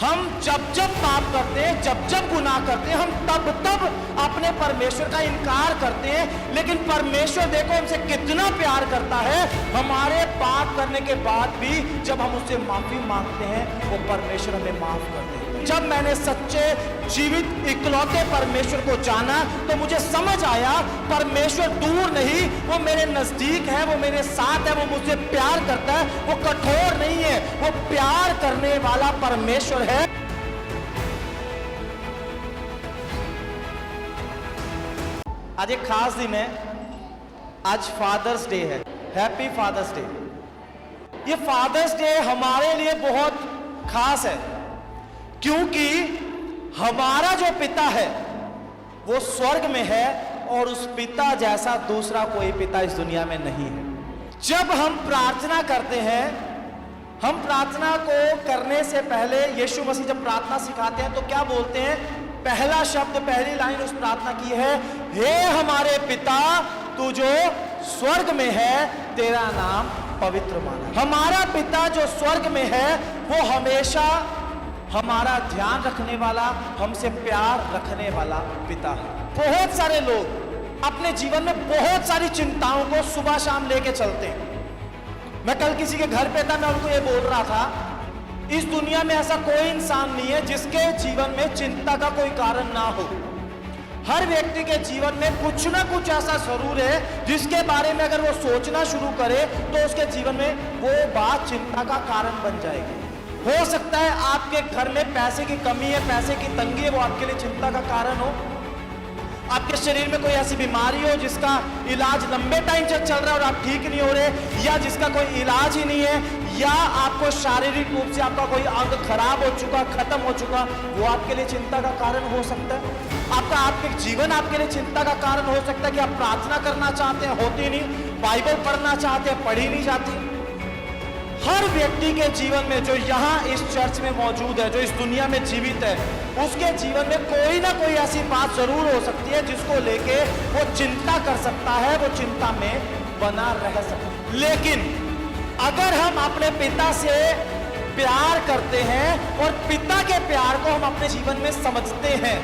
हम जब जब पाप करते हैं, जब जब गुनाह करते हैं, हम तब तब अपने परमेश्वर का इनकार करते हैं। लेकिन परमेश्वर देखो हमसे कितना प्यार करता है, हमारे पाप करने के बाद भी जब हम उससे माफी मांगते हैं वो परमेश्वर हमें माफ कर देता है। जब मैंने सच्चे जीवित इकलौते परमेश्वर को जाना तो मुझे समझ आया परमेश्वर दूर नहीं, वो मेरे नजदीक है, वो मेरे साथ है, वो मुझसे प्यार करता है, वो कठोर नहीं है, वो प्यार करने वाला परमेश्वर है। आज एक खास दिन है, आज फादर्स डे है। Happy Father's Day. ये फादर्स डे हमारे लिए बहुत खास है क्योंकि हमारा जो पिता है वो स्वर्ग में है और उस पिता जैसा दूसरा कोई पिता इस दुनिया में नहीं है। जब हम प्रार्थना करते हैं, हम प्रार्थना को करने से पहले यीशु मसीह जब प्रार्थना सिखाते हैं तो क्या बोलते हैं? पहला शब्द, पहली लाइन उस प्रार्थना की है, हे हमारे पिता तू जो स्वर्ग में है तेरा नाम पवित्र माना। हमारा पिता जो स्वर्ग में है वो हमेशा हमारा ध्यान रखने वाला, हमसे प्यार रखने वाला पिता है। बहुत सारे लोग अपने जीवन में बहुत सारी चिंताओं को सुबह शाम लेके चलते हैं। मैं कल किसी के घर पे था, मैं उनको ये बोल रहा था, इस दुनिया में ऐसा कोई इंसान नहीं है जिसके जीवन में चिंता का कोई कारण ना हो। हर व्यक्ति के जीवन में कुछ ना कुछ ऐसा जरूर है जिसके बारे में अगर वो सोचना शुरू करे तो उसके जीवन में वो बात चिंता का कारण बन जाएगी। हो सकता है आपके घर में पैसे की कमी है, पैसे की तंगी है, वो आपके लिए चिंता का कारण हो। आपके शरीर में कोई ऐसी बीमारी हो जिसका इलाज लंबे टाइम से चल रहा है और आप ठीक नहीं हो रहे, या जिसका कोई इलाज ही नहीं है, या आपको शारीरिक रूप से आपका कोई अंग खराब हो चुका, खत्म हो चुका, वो आपके लिए चिंता का कारण हो सकता है। आपका आत्मिक जीवन आपके लिए चिंता का कारण हो सकता है कि आप प्रार्थना करना चाहते हैं, होती नहीं, बाइबल पढ़ना चाहते हैं, पढ़ी नहीं जाती। हर व्यक्ति के जीवन में जो यहाँ इस चर्च में मौजूद है, जो इस दुनिया में जीवित है, उसके जीवन में कोई ना कोई ऐसी बात जरूर हो सकती है जिसको लेके वो चिंता कर सकता है, वो चिंता में बना रह सकता है। लेकिन अगर हम अपने पिता से प्यार करते हैं और पिता के प्यार को हम अपने जीवन में समझते हैं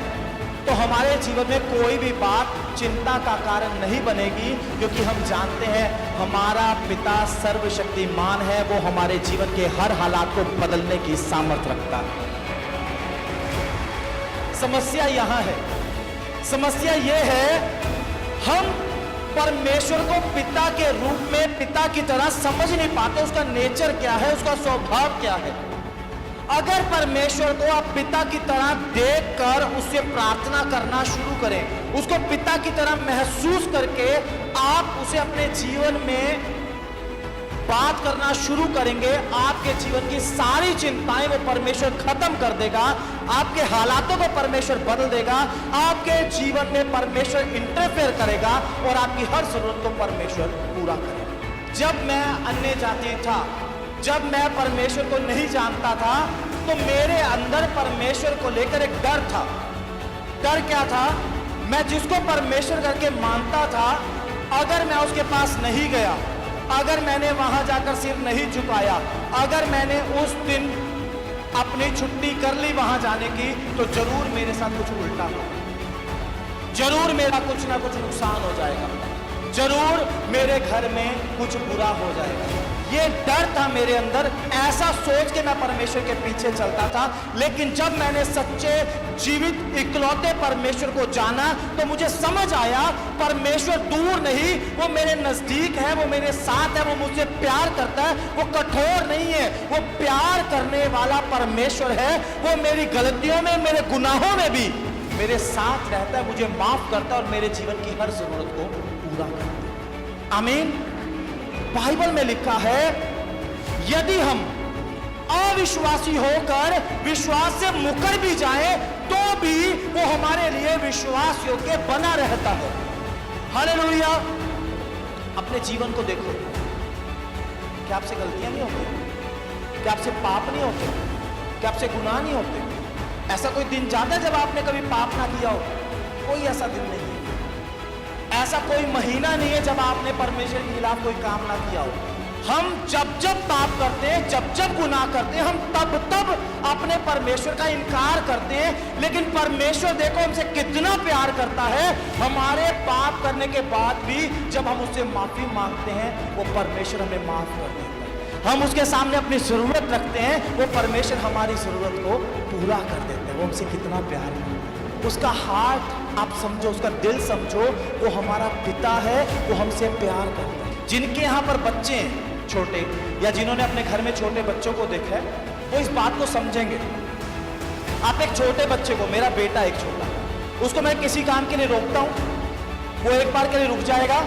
तो हमारे जीवन में कोई भी बात चिंता का कारण नहीं बनेगी, क्योंकि हम जानते हैं हमारा पिता सर्वशक्तिमान है, वो हमारे जीवन के हर हालात को बदलने की सामर्थ्य रखता है। समस्या यहां है, समस्या यह है हम परमेश्वर को पिता के रूप में, पिता की तरह समझ नहीं पाते। उसका नेचर क्या है, उसका स्वभाव क्या है। अगर परमेश्वर को आप पिता की तरह देखकर उससे प्रार्थना करना शुरू करें, उसको पिता की तरह महसूस करके आप उसे अपने जीवन में बात करना शुरू करेंगे, आपके जीवन की सारी चिंताएं वो परमेश्वर खत्म कर देगा, आपके हालातों को परमेश्वर बदल देगा, आपके जीवन में परमेश्वर इंटरफेयर करेगा और आपकी हर जरूरत को परमेश्वर पूरा करेगा। जब मैं अन्य जाति था, जब मैं परमेश्वर को नहीं जानता था, तो मेरे अंदर परमेश्वर को लेकर एक डर था। डर क्या था? मैं जिसको परमेश्वर करके मानता था, अगर मैं उसके पास नहीं गया, अगर मैंने वहां जाकर सिर नहीं झुकाया, अगर मैंने उस दिन अपनी छुट्टी कर ली वहां जाने की, तो जरूर मेरे साथ कुछ उल्टा होगा, जरूर मेरा कुछ ना कुछ नुकसान हो जाएगा, जरूर मेरे घर में कुछ बुरा हो जाएगा। ये डर था मेरे अंदर, ऐसा सोच के मैं परमेश्वर के पीछे चलता था। लेकिन जब मैंने सच्चे जीवित इकलौते परमेश्वर को जाना तो मुझे समझ आया परमेश्वर दूर नहीं, वो मेरे नजदीक है, वो मेरे साथ है, वो मुझसे प्यार करता है, वो कठोर नहीं है, वो प्यार करने वाला परमेश्वर है। वो मेरी गलतियों में, मेरे गुनाहों में भी मेरे साथ रहता है, मुझे माफ करता है और मेरे जीवन की हर जरूरत को पूरा करता है। आमीन। बाइबल में लिखा है, यदि हम अविश्वासी होकर विश्वास से मुकर भी जाए तो भी वो हमारे लिए विश्वास योग्य बना रहता है। हालेलुया। अपने जीवन को देखो, क्या आपसे गलतियां नहीं होती? क्या आपसे पाप नहीं होते? क्या आपसे गुनाह नहीं होते? ऐसा कोई दिन जाता है जब आपने कभी पाप ना किया हो? कोई ऐसा दिन नहीं है। ऐसा कोई महीना नहीं है जब आपने परमेश्वर के खिलाफ कोई काम ना किया हो। हम जब जब पाप करते हैं, जब जब गुनाह करते हैं, हम तब तब अपने परमेश्वर का इनकार करते हैं। लेकिन परमेश्वर देखो हमसे कितना प्यार करता है, हमारे पाप करने के बाद भी जब हम उससे माफी मांगते हैं, वो परमेश्वर हमें माफ कर देता है। हम उसके सामने अपनी जरूरत रखते हैं, वो परमेश्वर हमारी जरूरत को पूरा कर देता है। वो हमसे कितना प्यार करता है, उसका हार्ट आप समझो, उसका दिल समझो, वो हमारा पिता है, वो हमसे प्यार करता है। जिनके यहाँ पर बच्चे हैं छोटे, या जिन्होंने अपने घर में छोटे बच्चों को देखा है, वो इस बात को समझेंगे। आप एक छोटे बच्चे को, मेरा बेटा एक छोटा, उसको मैं किसी काम के लिए रोकता हूं, वो एक बार के लिए रुक जाएगा,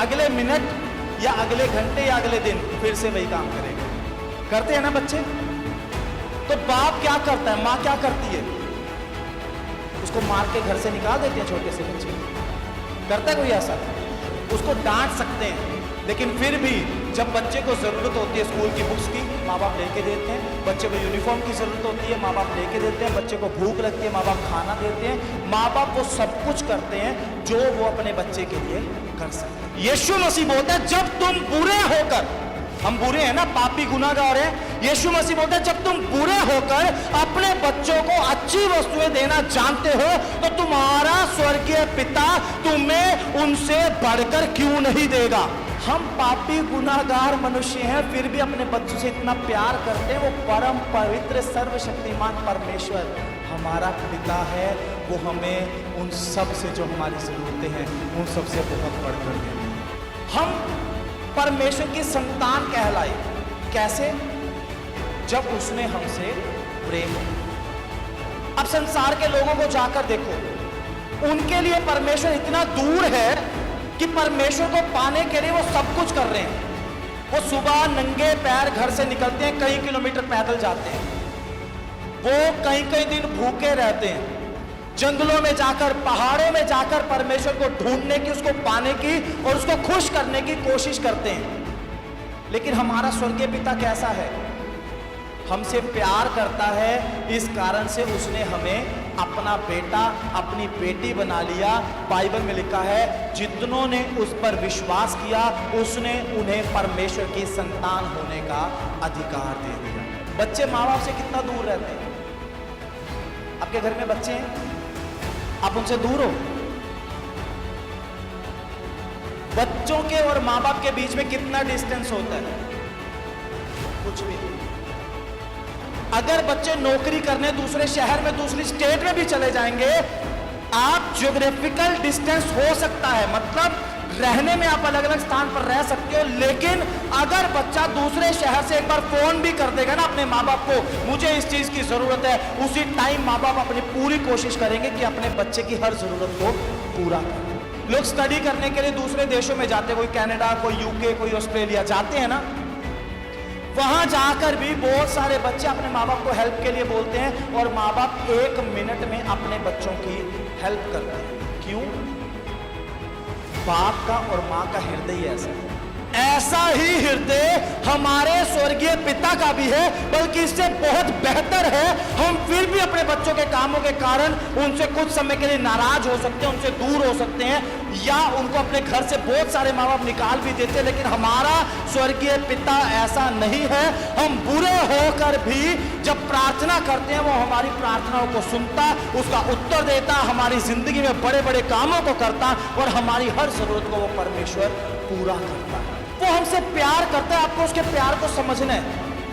अगले मिनट या अगले घंटे या अगले दिन फिर से वही काम करेगा। करते हैं ना बच्चे? तो बाप क्या करता है, माँ क्या करती है? उसको मार के घर से निकाल देते हैं छोटे से बच्चे। करता है कोई ऐसा? उसको डांट सकते हैं, लेकिन फिर भी जब बच्चे को जरूरत होती है स्कूल की बुक्स की, माँ बाप लेके देते हैं। बच्चे को यूनिफॉर्म की जरूरत होती है, माँ बाप लेके देते हैं। बच्चे को भूख लगती है, माँ बाप खाना देते हैं। माँ बाप वो सब कुछ करते हैं जो वो अपने बच्चे के लिए कर सकते हैं। यीशु मसीह बोलता है जब तुम बुरे होकर, हम बुरे हैं ना, पापी गुनाहगार हैं, यीशु मसीह बोलता है जब तुम बुरे होकर अपने बच्चों को अच्छी वस्तुएं देना जानते हो, तो तुम्हारा स्वर्गीय पिता तुम्हें उनसे बढ़कर क्यों नहीं देगा। हम पापी गुनाहगार मनुष्य हैं, फिर भी अपने बच्चों से इतना प्यार करते हैं। वो परम पवित्र सर्वशक्तिमान परमेश्वर हमारा पिता है, वो हमें उन सब से जो हमारी जरूरतें हैं उन सब से बहुत बढ़कर देते हैं। हम परमेश्वर की संतान कहलाए कैसे? जब उसने हमसे प्रेम किया। अब संसार के लोगों को जाकर देखो, उनके लिए परमेश्वर इतना दूर है कि परमेश्वर को पाने के लिए वो सब कुछ कर रहे हैं। वो सुबह नंगे पैर घर से निकलते हैं, कई किलोमीटर पैदल जाते हैं। वो कई कई दिन भूखे रहते हैं, जंगलों में जाकर, पहाड़ों में जाकर परमेश्वर को ढूंढने की, उसको पाने की और उसको खुश करने की कोशिश करते हैं। लेकिन हमारा स्वर्गीय पिता कैसा है? हमसे प्यार करता है, इस कारण से उसने हमें अपना बेटा, अपनी बेटी बना लिया। बाइबल में लिखा है जितनों ने उस पर विश्वास किया, उसने उन्हें परमेश्वर की संतान होने का अधिकार दे दिया। बच्चे माँ बाप से कितना दूर रहते हैं? आपके घर में बच्चे हैं, आप उनसे दूर हो? बच्चों के और माँ बाप के बीच में कितना डिस्टेंस होता है? कुछ भी नहीं। अगर बच्चे नौकरी करने दूसरे शहर में, दूसरी स्टेट में भी चले जाएंगे, आप ज्योग्राफिकल डिस्टेंस हो सकता है, मतलब रहने में आप अलग अलग स्थान पर रह सकते हो, लेकिन अगर बच्चा दूसरे शहर से एक बार फोन भी कर देगा ना अपने माँ बाप को, मुझे इस चीज की जरूरत है, उसी टाइम माँ बाप अपनी पूरी कोशिश करेंगे कि अपने बच्चे की हर जरूरत को पूरा करें। लोग स्टडी करने के लिए दूसरे देशों में जाते हैं, कोई कनाडा, कोई यूके, कोई ऑस्ट्रेलिया जाते हैं ना, वहां जाकर भी बहुत सारे बच्चे अपने माँ बाप को हेल्प के लिए बोलते हैं, और माँ बाप 1 मिनट में अपने बच्चों की हेल्प करते हैं। क्यों? बाप का और माँ का हृदय ऐसा है। ऐसा ही हृदय हमारे स्वर्गीय पिता का भी है, बल्कि इससे बहुत बेहतर है। हम फिर भी अपने बच्चों के कामों के कारण उनसे कुछ समय के लिए नाराज हो सकते हैं, उनसे दूर हो सकते हैं, या उनको अपने घर से बहुत सारे माँ बाप निकाल भी देते हैं, लेकिन हमारा स्वर्गीय पिता ऐसा नहीं है। हम बुरे होकर भी जब प्रार्थना करते हैं, वो हमारी प्रार्थनाओं को सुनता, उसका उत्तर देता, हमारी जिंदगी में बड़े बड़े कामों को करता, और हमारी हर जरूरत को वो परमेश्वर पूरा करता है। वो हमसे प्यार करता है। आपको उसके प्यार को समझना है,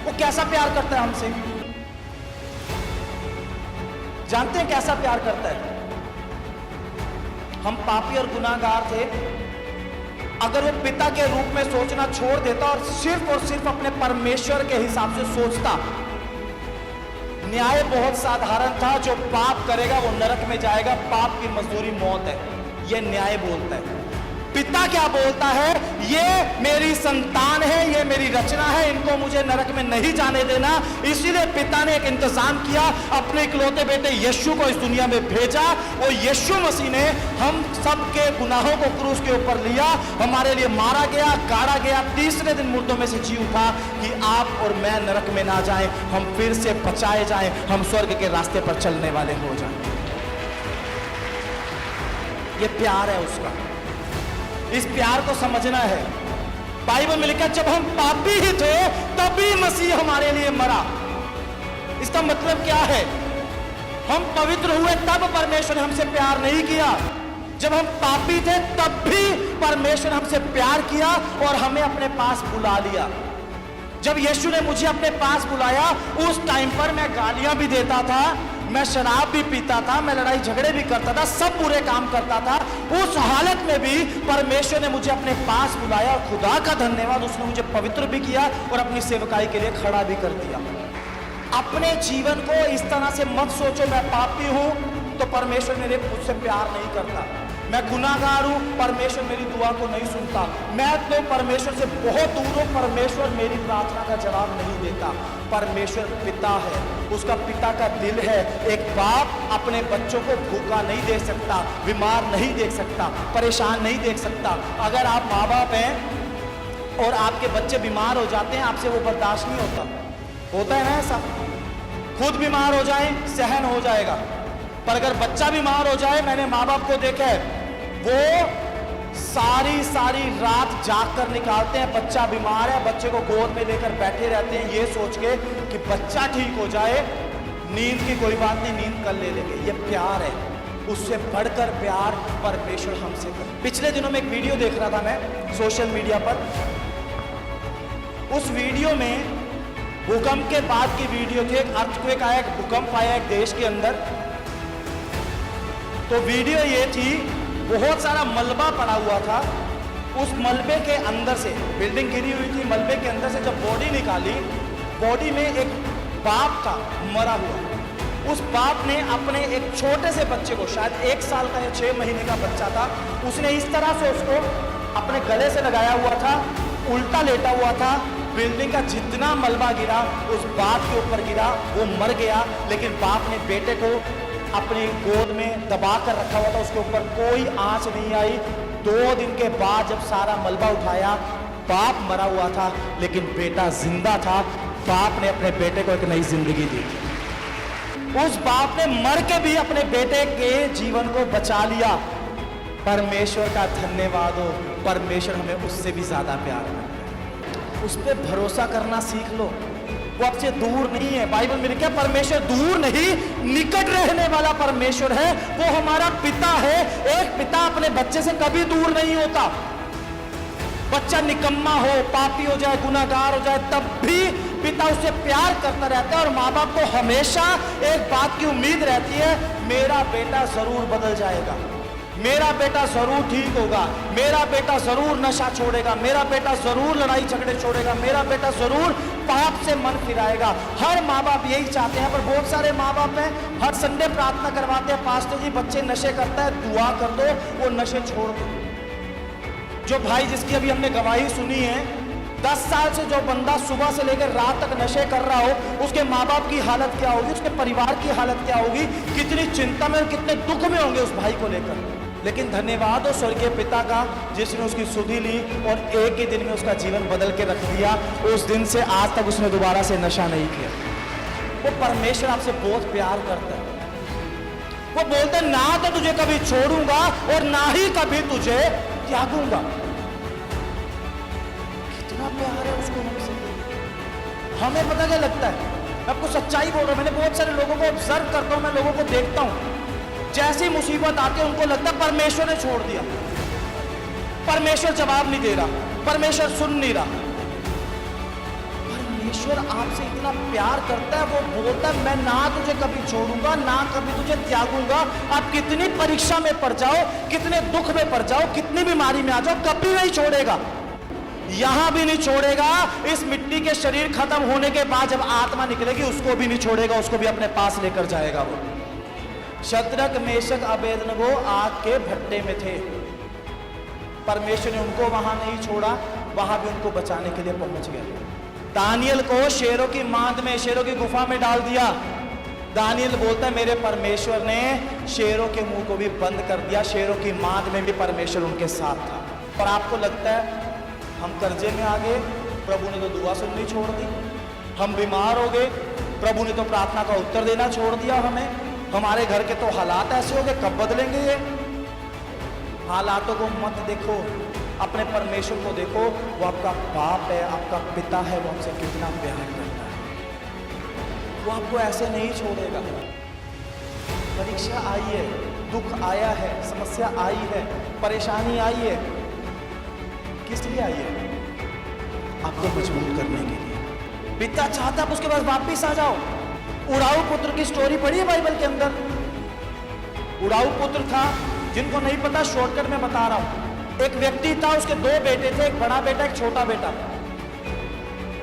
वो कैसा प्यार करता है हमसे। जानते हैं कैसा प्यार करता है? हम पापी और गुनाहगार थे, अगर वो पिता के रूप में सोचना छोड़ देता और सिर्फ अपने परमेश्वर के हिसाब से सोचता, न्याय बहुत साधारण था, जो पाप करेगा वो नरक में जाएगा, पाप की मजदूरी मौत है, ये न्याय बोलता है। पिता क्या बोलता है? ये मेरी संतान है, ये मेरी रचना है, इनको मुझे नरक में नहीं जाने देना। इसीलिए पिता ने एक इंतजाम किया, अपने इकलौते बेटे यीशु को इस दुनिया में भेजा। वो यीशु मसीह ने हम सबके गुनाहों को क्रूस के ऊपर लिया, हमारे लिए मारा गया, गाड़ा गया, तीसरे दिन मुर्दों में से जी उठा कि आप और मैं नरक में ना जाएं, हम फिर से बचाए जाएं, हम स्वर्ग के रास्ते पर चलने वाले हो जाएं। ये प्यार है उसका। इस प्यार को समझना है। बाइबल में लिखा जब हम पापी ही थे तभी मसीह हमारे लिए मरा। इसका मतलब क्या है? हम पवित्र हुए तब परमेश्वर ने हमसे प्यार नहीं किया। जब हम पापी थे तब भी परमेश्वर ने हमसे प्यार किया और हमें अपने पास बुला लिया। जब यीशु ने मुझे अपने पास बुलाया, उस टाइम पर मैं गालियां भी देता था, मैं शराब भी पीता था, मैं लड़ाई झगड़े भी करता था, सब बुरे काम करता था। उस हालत में भी परमेश्वर ने मुझे अपने पास बुलाया और खुदा का धन्यवाद, उसने मुझे पवित्र भी किया और अपनी सेवकाई के लिए खड़ा भी कर दिया। अपने जीवन को इस तरह से मत सोचो मैं पापी हूं तो परमेश्वर मेरे मुझसे प्यार नहीं करता, मैं गुनाहगार हूं परमेश्वर मेरी दुआ को नहीं सुनता, मैं तो परमेश्वर से बहुत दूर हूं, परमेश्वर मेरी प्रार्थना का जवाब नहीं देता। परमेश्वर पिता है, उसका पिता का दिल है। एक बाप अपने बच्चों को भूखा नहीं देख सकता, बीमार नहीं देख सकता, परेशान नहीं देख सकता। अगर आप माँ बाप हैं और आपके बच्चे बीमार हो जाते हैं, आपसे वो बर्दाश्त नहीं होता है ना ऐसा? खुद बीमार हो जाए सहन हो जाएगा, पर अगर बच्चा बीमार हो जाए, मैंने माँ बाप को देखा है, वो सारी रात जाग कर निकालते हैं। बच्चा बीमार है, बच्चे को गोद में लेकर बैठे रहते हैं ये सोच के कि बच्चा ठीक हो जाए, नींद की कोई बात नहीं, नींद कल ले लेंगे। ये प्यार है, उससे बढ़कर प्यार परमेश्वर हमसे कर। पिछले दिनों में एक वीडियो देख रहा था मैं सोशल मीडिया पर। उस वीडियो में भूकंप के बाद की वीडियो थी। एक अर्थक्वेक आया, एक भूकंप आया एक देश के अंदर। तो वीडियो ये थी, बहुत सारा मलबा पड़ा हुआ था, उस मलबे के अंदर से बिल्डिंग गिरी हुई थी, मलबे के अंदर से जब बॉडी निकाली, बॉडी में एक बाप था मरा हुआ। उस बाप ने अपने एक छोटे से बच्चे को, शायद 1 साल का या 6 महीने का बच्चा था, उसने इस तरह से उसको अपने गले से लगाया हुआ था, उल्टा लेटा हुआ था। बिल्डिंग का जितना मलबा गिरा उस बाप के ऊपर गिरा, वो मर गया। लेकिन बाप ने बेटे को अपनी गोद में दबा कर रखा हुआ था, उसके ऊपर कोई आंच नहीं आई। 2 दिन के बाद जब सारा मलबा उठाया, बाप मरा हुआ था लेकिन बेटा जिंदा था। बाप ने अपने बेटे को एक नई जिंदगी दी। उस बाप ने मर के भी अपने बेटे के जीवन को बचा लिया। परमेश्वर का धन्यवाद हो, परमेश्वर हमें उससे भी ज्यादा प्यार करता है। उस पर भरोसा करना सीख लो, वो आपसे दूर नहीं है। बाइबल में लिखा है परमेश्वर दूर नहीं, निकट रहने वाला परमेश्वर है, वो हमारा पिता है। एक पिता अपने बच्चे से कभी दूर नहीं होता। बच्चा निकम्मा हो, पापी हो जाए, गुनाहगार हो जाए, तब भी पिता उससे प्यार करता रहता है। और माँ बाप को हमेशा एक बात की उम्मीद रहती है, मेरा बेटा जरूर बदल जाएगा, मेरा बेटा जरूर ठीक होगा, मेरा बेटा जरूर नशा छोड़ेगा, मेरा बेटा जरूर लड़ाई झगड़े छोड़ेगा, मेरा बेटा जरूर पाप से मन फिराएगा। हर माँ बाप यही चाहते हैं। पर बहुत सारे माँ बाप हैं, हर संडे प्रार्थना करवाते हैं, पास्टर जी बच्चे नशे करता है, दुआ कर दो वो नशे छोड़ दो। जो भाई जिसकी अभी हमने गवाही सुनी है, 10 साल से जो बंदा सुबह से लेकर रात तक नशे कर रहा हो, उसके माँ बाप की हालत क्या होगी, उसके परिवार की हालत क्या होगी, कितनी चिंता में और कितने दुख में होंगे उस भाई को लेकर। लेकिन धन्यवाद हो स्वर्गीय पिता का, जिसने उसकी सुधि ली और एक ही दिन में उसका जीवन बदल के रख दिया। उस दिन से आज तक उसने दोबारा से नशा नहीं किया। वो परमेश्वर आपसे बहुत प्यार करता है। वो बोलता है ना तो तुझे कभी छोड़ूंगा और ना ही कभी तुझे त्यागूंगा। कितना प्यार है उसको हमसे। हमें पता क्या लगता है, मैं आपको सच्चाई बोल रहा हूं, मैंने बहुत सारे लोगों को ऑब्जर्व करता हूं, मैं लोगों को देखता हूं, जैसी मुसीबत आती है उनको लगता है परमेश्वर ने छोड़ दिया, परमेश्वर जवाब नहीं दे रहा, परमेश्वर सुन नहीं रहा। परमेश्वर आपसे इतना प्यार करता है, वो बोलता है मैं ना तुझे कभी छोड़ूंगा, ना कभी तुझे त्यागूंगा। आप कितनी परीक्षा में पड़ जाओ, कितने दुख में पड़ जाओ, कितनी बीमारी में आ जाओ, कभी नहीं छोड़ेगा। यहां भी नहीं छोड़ेगा। इस मिट्टी के शरीर खत्म होने के बाद जब आत्मा निकलेगी, उसको भी नहीं छोड़ेगा, उसको भी अपने पास लेकर जाएगा। वो शद्रक मेशक अबेदनगो आग के भट्टे में थे, परमेश्वर ने उनको वहां नहीं छोड़ा, वहां भी उनको बचाने के लिए पहुंच गया। दानियल को शेरों की मांद में, शेरों की गुफा में डाल दिया। दानियल बोलता है मेरे परमेश्वर ने शेरों के मुंह को भी बंद कर दिया, शेरों की मांद में भी परमेश्वर उनके साथ था। पर आपको लगता है हम कर्जे में आ गए, प्रभु ने तो दुआ सुननी छोड़ दी, हम बीमार हो गए, प्रभु ने तो प्रार्थना का उत्तर देना छोड़ दिया हमें, हमारे घर के तो हालात ऐसे हो गए, कब बदलेंगे ये? हालातों को मत देखो, अपने परमेश्वर को देखो, वो आपका बाप है, आपका पिता है, वो आपसे कितना प्यार करता है। वो आपको ऐसे नहीं छोड़ेगा। परीक्षा आई है, दुख आया है, समस्या आई है, परेशानी आई है, किस लिए आई है? आपको मजबूत करने के लिए। पिता चाहता है आप उसके पास वापिस आ जाओ। उड़ाऊ पुत्र की स्टोरी पढ़ी है बाइबल के अंदर। उड़ाऊ पुत्र था, जिनको नहीं पता शॉर्टकट में बता रहा हूं। एक व्यक्ति था, उसके दो बेटे थे, एक बड़ा बेटा, एक छोटा बेटा।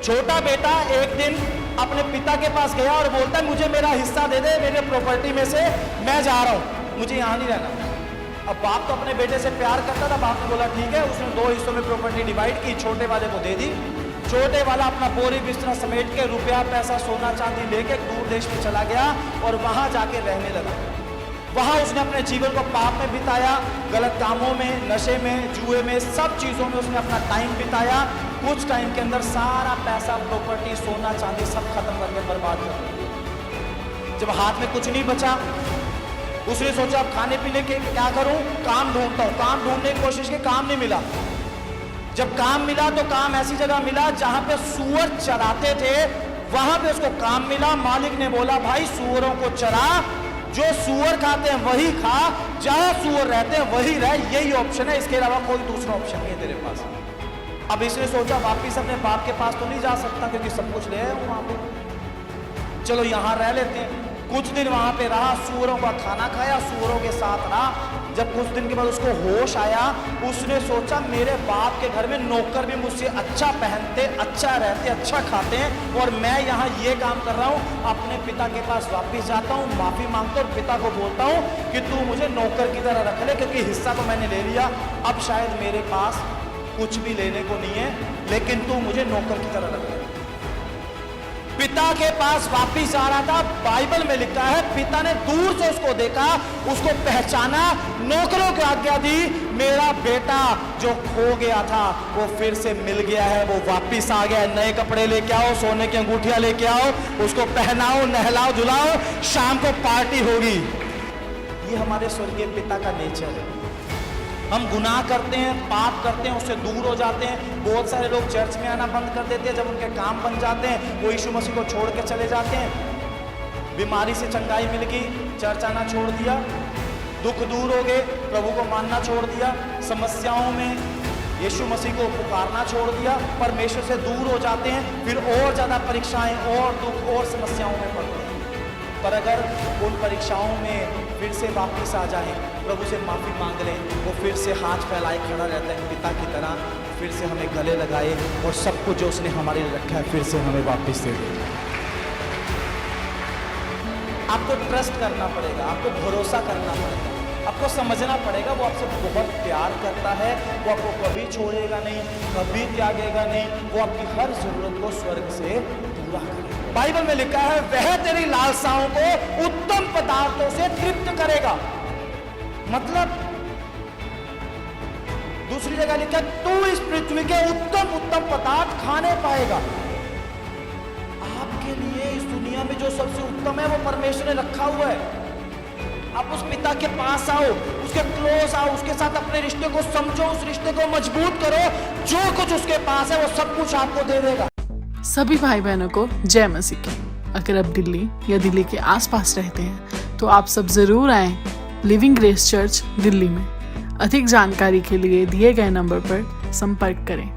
छोटा बेटा एक दिन अपने पिता के पास गया और बोलता है मुझे मेरा हिस्सा दे दे, मेरे प्रॉपर्टी में से, मैं जा रहा हूं, मुझे यहां नहीं रहना। अब बाप तो अपने बेटे से प्यार करता था, बाप ने बोला ठीक है। उसने 2 हिस्सों में प्रॉपर्टी डिवाइड की, छोटे वाले को दे दी। छोटे वाला अपना बोरी बिस्तरा समेट के, रुपया पैसा सोना चांदी लेके दूर देश में चला गया और वहां जाके रहने लगा। वहां उसने अपने जीवन को पाप में बिताया, गलत कामों में, नशे में, जुए में, सब चीजों में उसने अपना टाइम बिताया। कुछ टाइम के अंदर सारा पैसा, प्रॉपर्टी, सोना चांदी सब खत्म करके बर्बाद कर दिया। जब हाथ में कुछ नहीं बचा, उसने सोचा अब खाने पीने के क्या करूं, काम ढूंढता हूं। काम ढूंढने की कोशिश की, काम नहीं मिला। जब काम मिला तो काम ऐसी जगह मिला जहां पे सूअर चराते थे, वहां पे उसको काम मिला। मालिक ने बोला भाई सूअरों को चरा, जो सूअर खाते हैं वही खा, जहां सूअर रहते हैं वही रह, यही ऑप्शन है, इसके अलावा कोई दूसरा ऑप्शन नहीं है तेरे पास। अब इसने सोचा वापिस अपने बाप के पास तो नहीं जा सकता क्योंकि सब कुछ ले आया हूं वहां पे, चलो यहां रह लेते हैं। कुछ दिन वहां पे रहा, सूअरों का खाना खाया, सूअरों के साथ रहा। जब कुछ दिन के बाद उसको होश आया, उसने सोचा मेरे बाप के घर में नौकर भी मुझसे अच्छा पहनते, अच्छा रहते, अच्छा खाते हैं और मैं यहाँ ये काम कर रहा हूँ। अपने पिता के पास वापस जाता हूँ, माफी मांगता हूँ, पिता को बोलता हूँ कि तू मुझे नौकर की तरह रख ले, क्योंकि हिस्सा तो मैंने ले लिया, अब शायद मेरे पास कुछ भी लेने को नहीं है, लेकिन तू मुझे नौकर की तरह रख ले। पिता के पास वापिस आ रहा था। बाइबल में लिखा है पिता ने दूर से उसको देखा, उसको पहचाना, नौकरों की आज्ञा दी, मेरा बेटा जो खो गया था वो फिर से मिल गया है, वो वापिस आ गया है। नए कपड़े लेके आओ, सोने की अंगूठियां लेके आओ, उसको पहनाओ, नहलाओ, धुलाओ, शाम को पार्टी होगी। ये हमारे स्वर्गीय पिता का नेचर है। हम गुनाह करते हैं, पाप करते हैं, उससे दूर हो जाते हैं। बहुत सारे लोग चर्च में आना बंद कर देते हैं, जब उनके काम बन जाते हैं वो यीशु मसीह को छोड़ के चले जाते हैं। बीमारी से चंगाई मिल गई, चर्च आना छोड़ दिया। दुख दूर हो गए, प्रभु को मानना छोड़ दिया। समस्याओं में यीशु मसीह को पुकारना छोड़ दिया, परमेश्वर से दूर हो जाते हैं। फिर और ज़्यादा परीक्षाएं और दुख और समस्याओं में पड़ते हैं। पर अगर उन परीक्षाओं में फिर से वापस आ जाएं, प्रभु से माफ़ी मांग लें, वो फिर से हाथ फैलाए खड़ा रहता है पिता की तरह, फिर से हमें गले लगाए और सब कुछ जो उसने हमारे लिए रखा है फिर से हमें वापस दे दे। आपको ट्रस्ट करना पड़ेगा, आपको भरोसा करना पड़ेगा, आपको समझना पड़ेगा वो आपसे बहुत प्यार करता है, वो आपको कभी छोड़ेगा नहीं, कभी त्यागेगा नहीं, वो आपकी हर जरूरत को स्वर्ग से पूरा करेगा। बाइबल में लिखा है वह तेरी लालसाओं को उत्तम पदार्थों से तृप्त करेगा। मतलब दूसरी जगह लिखा है तू इस पृथ्वी के उत्तम उत्तम पदार्थ खाने पाएगा। आपके लिए इस दुनिया में जो सबसे उत्तम है वो परमेश्वर ने रखा हुआ है। आप उस पिता के पास आओ, उसके क्लोज आओ, उसके साथ अपने रिश्ते को समझो, उस रिश्ते को मजबूत करो। जो कुछ उसके पास है वो सब कुछ आपको दे देगा। सभी भाई बहनों को जय मसीह की। अगर आप दिल्ली या दिल्ली के आसपास रहते हैं तो आप सब जरूर आएं लिविंग ग्रेस चर्च दिल्ली में। अधिक जानकारी के लिए दिए गए नंबर पर संपर्क करें।